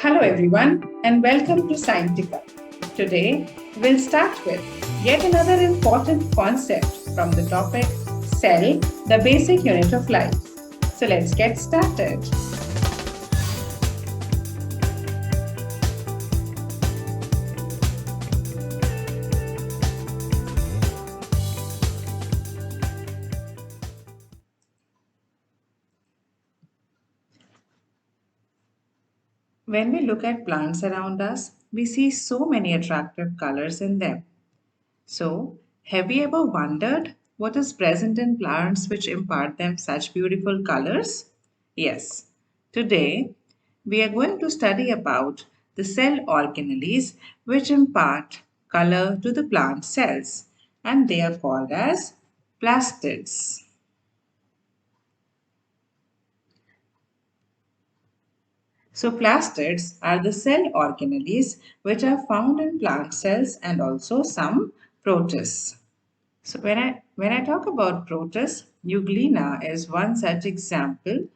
Hello everyone and welcome to Scientica. Today we'll start with yet another important concept from the topic cell, the basic unit of life. So let's get started. When we look at plants around us, we see so many attractive colors in them. So, have you ever wondered what is present in plants which impart them such beautiful colors? Yes. Today, we are going to study about the cell organelles which impart color to the plant cells, and they are called as plastids. So plastids are the cell organelles which are found in plant cells and also some protists. So when I talk about protists, Euglena is one such example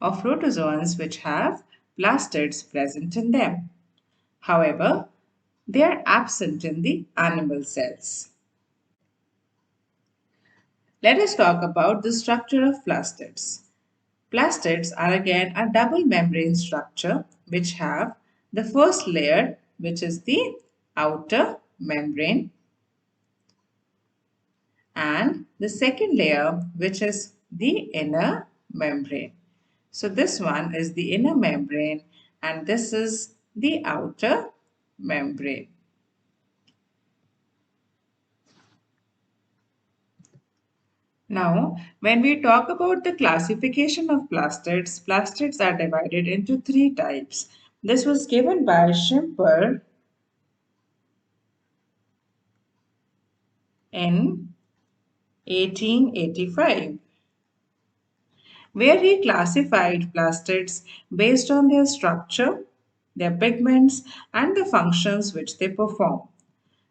of protozoans which have plastids present in them. However, they are absent in the animal cells. Let us talk about the structure of plastids. Plastids are again a double membrane structure which have the first layer, which is the outer membrane, and the second layer, which is the inner membrane. So this one is the inner membrane and this is the outer membrane. Now, when we talk about the classification of plastids, plastids are divided into three types. This was given by Schimper in 1885, where he classified plastids based on their structure, their pigments, and the functions which they perform.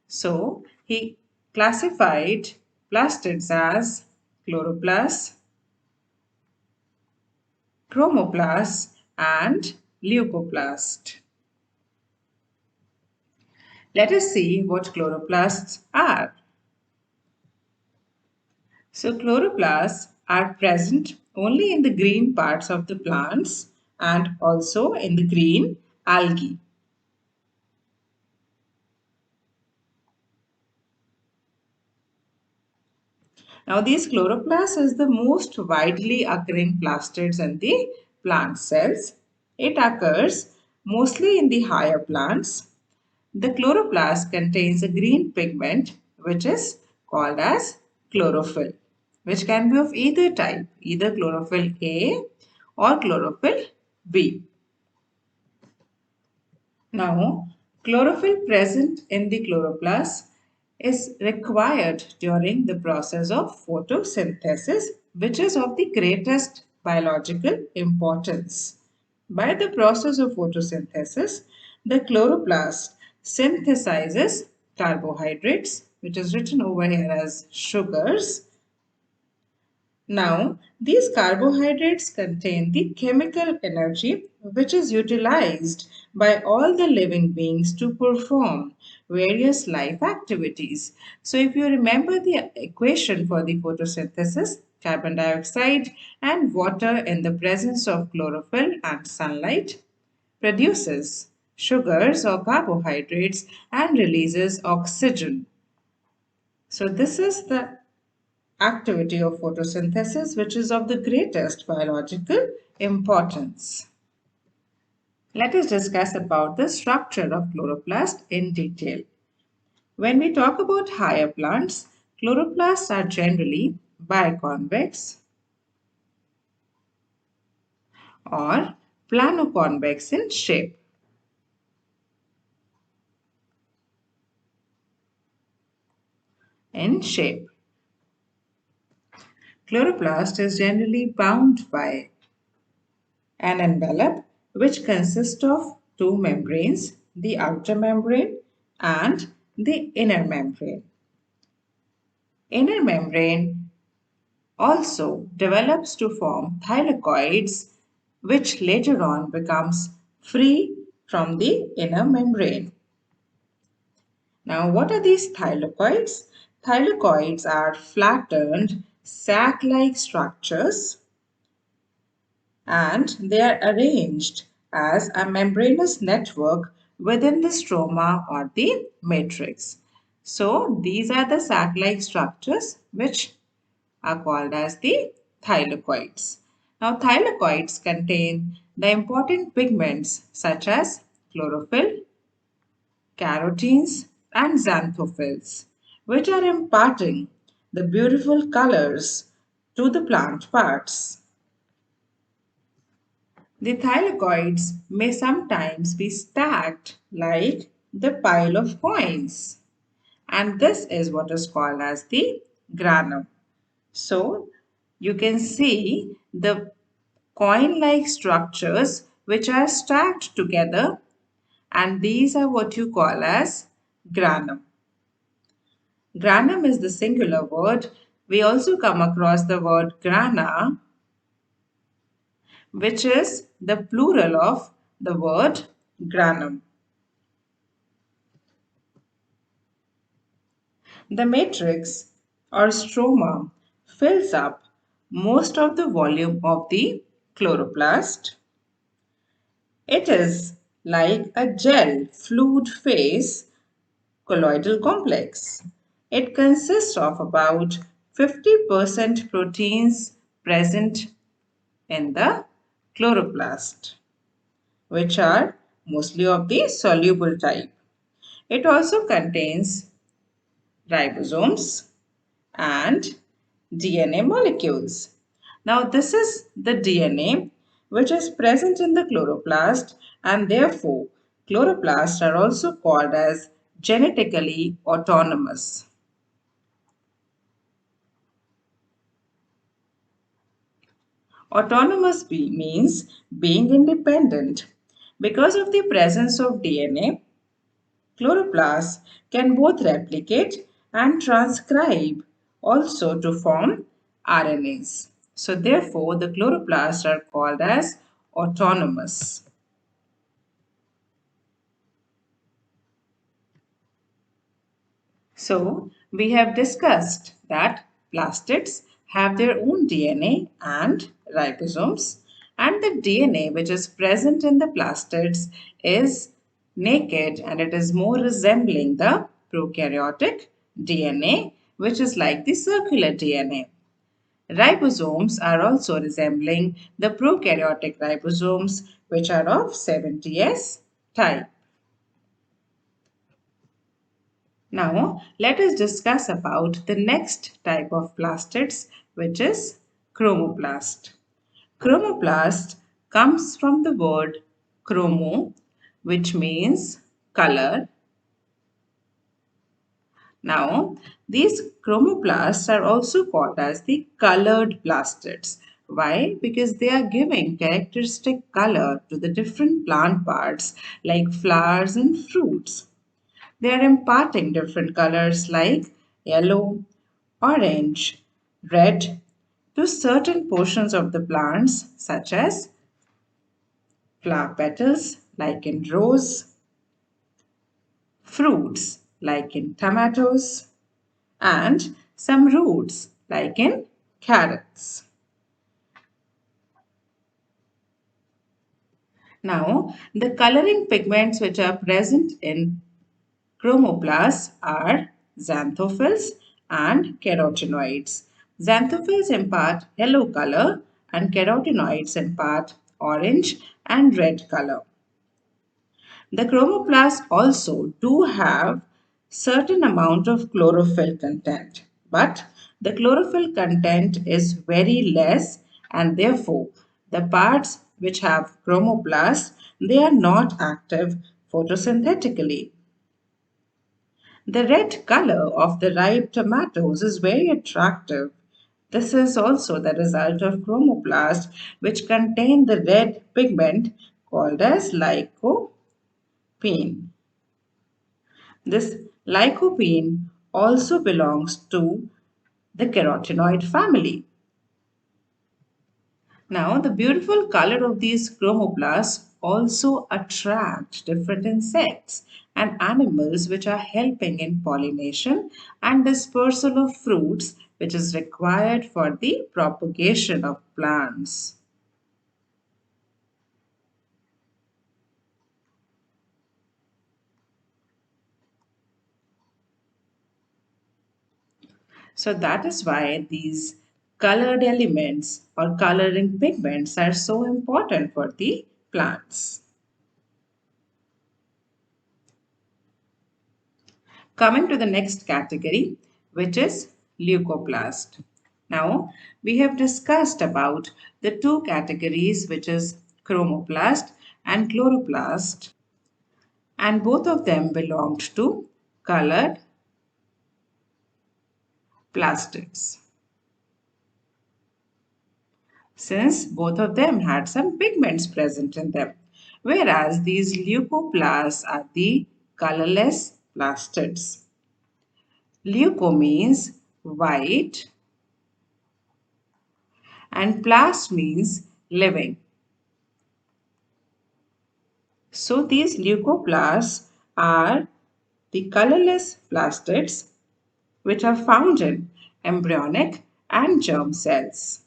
So, he classified plastids as chloroplasts, chromoplasts, and leucoplasts. Let us see what chloroplasts are. So chloroplasts are present only in the green parts of the plants and also in the green algae. Now these chloroplasts is the most widely occurring plastids in the plant cells. It occurs mostly in the higher plants. The chloroplast contains a green pigment which is called as chlorophyll, which can be of either type, either chlorophyll A or chlorophyll B. Now, chlorophyll present in the chloroplast is required during the process of photosynthesis, which is of the greatest biological importance. By the process of photosynthesis, the chloroplast synthesizes carbohydrates, which is written over here as sugars. Now, these carbohydrates contain the chemical energy which is utilized by all the living beings to perform various life activities. So, if you remember the equation for the photosynthesis, carbon dioxide and water in the presence of chlorophyll and sunlight produces sugars or carbohydrates and releases oxygen. So, this is the activity of photosynthesis, which is of the greatest biological importance. Let us discuss about the structure of chloroplast in detail. When we talk about higher plants, chloroplasts are generally biconvex or planoconvex in shape. Chloroplast is generally bound by an envelope which consists of two membranes, the outer membrane and the inner membrane. Inner membrane also develops to form thylakoids which later on becomes free from the inner membrane. Now, what are these thylakoids? Thylakoids are flattened sac-like structures and they are arranged as a membranous network within the stroma or the matrix. So, these are the sac-like structures which are called as the thylakoids. Now, thylakoids contain the important pigments such as chlorophyll, carotenes, and xanthophylls, which are imparting the beautiful colors to the plant parts. The thylakoids may sometimes be stacked like the pile of coins, and this is what is called as the granum. So, you can see the coin like structures which are stacked together, and these are what you call as granum. Granum is the singular word. We also come across the word grana, which is the plural of the word granum. The matrix or stroma fills up most of the volume of the chloroplast. It is like a gel fluid phase colloidal complex. It consists of about 50% proteins present in the chloroplast, which are mostly of the soluble type. It also contains ribosomes and DNA molecules. Now, this is the DNA which is present in the chloroplast, and therefore, chloroplasts are also called as genetically autonomous. Autonomous means being independent. Because of the presence of DNA, chloroplasts can both replicate and transcribe also to form RNAs. So therefore, the chloroplasts are called as autonomous. So we have discussed that plastids have their own DNA and ribosomes, and the DNA which is present in the plastids is naked and it is more resembling the prokaryotic DNA, which is like the circular DNA. Ribosomes are also resembling the prokaryotic ribosomes, which are of 70S type. Now, let us discuss about the next type of plastids, which is chromoplast. Chromoplast comes from the word chromo, which means color. Now, these chromoplasts are also called as the colored plastids. Why? Because they are giving characteristic color to the different plant parts like flowers and fruits. They are imparting different colors like yellow, orange, red to certain portions of the plants such as flower petals like in rose, fruits like in tomatoes, and some roots like in carrots. Now, the coloring pigments which are present in chromoplasts are xanthophylls and carotenoids. Xanthophylls impart yellow color and carotenoids impart orange and red color. The chromoplasts also do have certain amount of chlorophyll content, but the chlorophyll content is very less, and therefore the parts which have chromoplasts, they are not active photosynthetically. The red color of the ripe tomatoes is very attractive. This is also the result of chromoplasts which contain the red pigment called as lycopene. This lycopene also belongs to the carotenoid family. Now, the beautiful color of these chromoplasts also attract different insects and animals which are helping in pollination and dispersal of fruits which is required for the propagation of plants. So that is why these colored elements or coloring pigments are so important for the plants. Coming to the next category, which is leucoplast. Now, we have discussed about the two categories, which is chromoplast and chloroplast, and both of them belonged to colored plastids, since both of them had some pigments present in them, whereas these leucoplasts are the colorless plastids. Leuco means white and plast means living. So these leucoplasts are the colorless plastids which are found in embryonic and germ cells.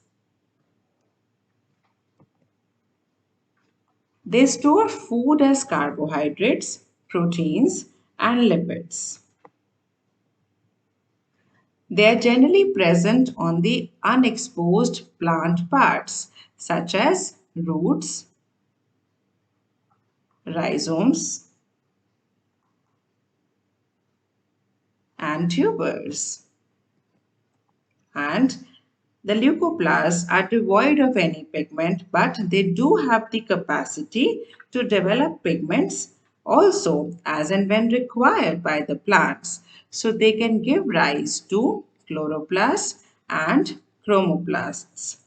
They store food as carbohydrates, proteins, and lipids. They are generally present on the unexposed plant parts such as roots, rhizomes, and tubers. And the leucoplasts are devoid of any pigment, but they do have the capacity to develop pigments also as and when required by the plants. So they can give rise to chloroplasts and chromoplasts.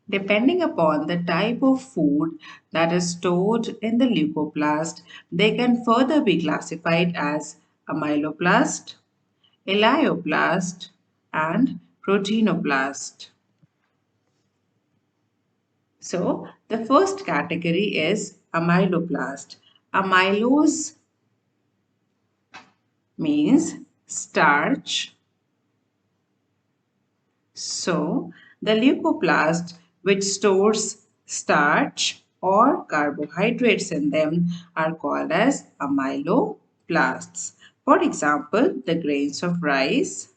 Depending upon the type of food that is stored in the leucoplast, they can further be classified as amyloplast, elioplast, and proteinoplast. So, the first category is amyloplast. Amylose means starch. So, the leucoplast, which stores starch or carbohydrates in them, are called as amyloplasts. For example, the grains of rice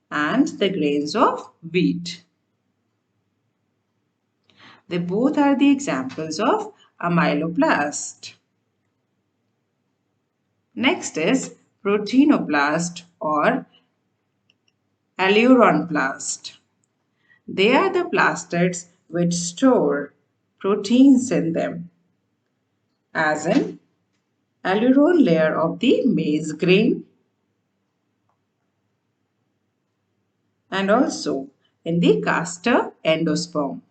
and the grains of wheat. They both are the examples of amyloplast. Next is proteinoplast or aleuronplast. They are the plastids which store proteins in them, as in aleurone layer of the maize grain and also in the castor endosperm.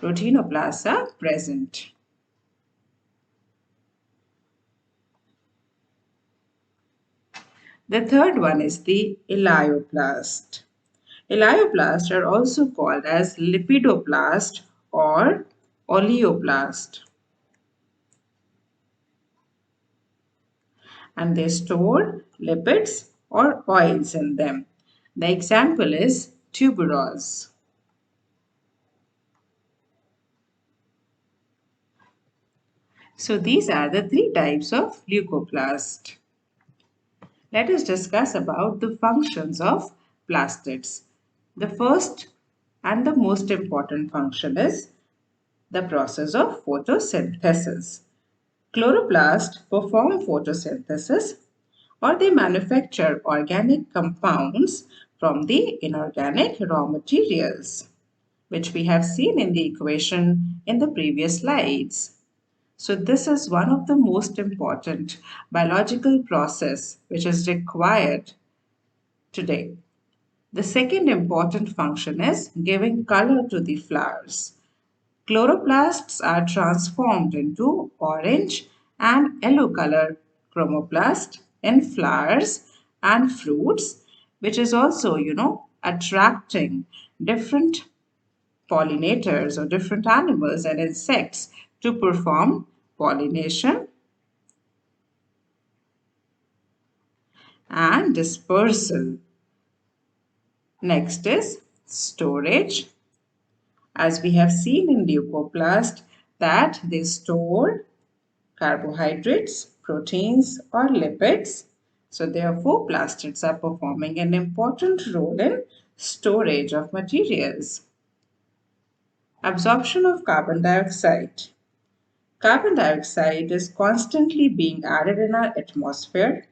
Proteinoplasts are present. The third one is the elioplast. Elioplasts are also called as lipidoplast or oleoplast, and they store lipids or oils in them. The example is tuberose. So these are the three types of leucoplast. Let us discuss about the functions of plastids. The first and the most important function is the process of photosynthesis. Chloroplasts perform photosynthesis or they manufacture organic compounds from the inorganic raw materials, which we have seen in the equation in the previous slides. So this is one of the most important biological process which is required today. The second important function is giving color to the flowers. Chloroplasts are transformed into orange and yellow color chromoplast in flowers and fruits, which is also, attracting different pollinators or different animals and insects to perform pollination and dispersal. Next is storage. As we have seen in leucoplast that they store carbohydrates, proteins or lipids. So therefore plastids are performing an important role in storage of materials. Absorption of carbon dioxide. Carbon dioxide is constantly being added in our atmosphere,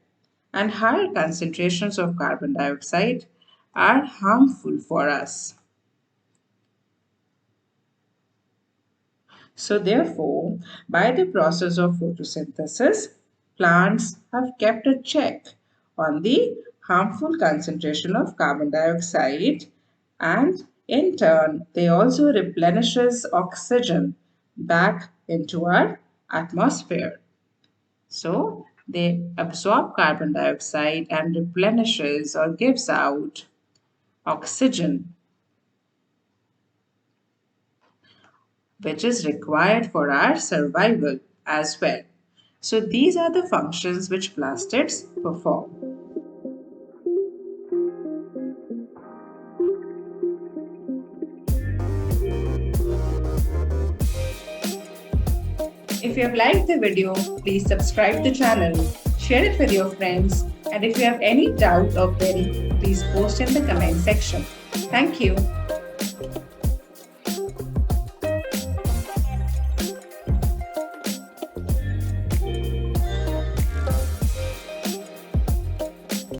and higher concentrations of carbon dioxide are harmful for us. So, therefore, by the process of photosynthesis, plants have kept a check on the harmful concentration of carbon dioxide, and in turn they also replenishes oxygen back into our atmosphere. So they absorb carbon dioxide and replenishes or gives out oxygen, which is required for our survival as well. So these are the functions which plastids perform. If you have liked the video, please subscribe the channel, share it with your friends, and if you have any doubt or query, please post in the comment section. Thank you.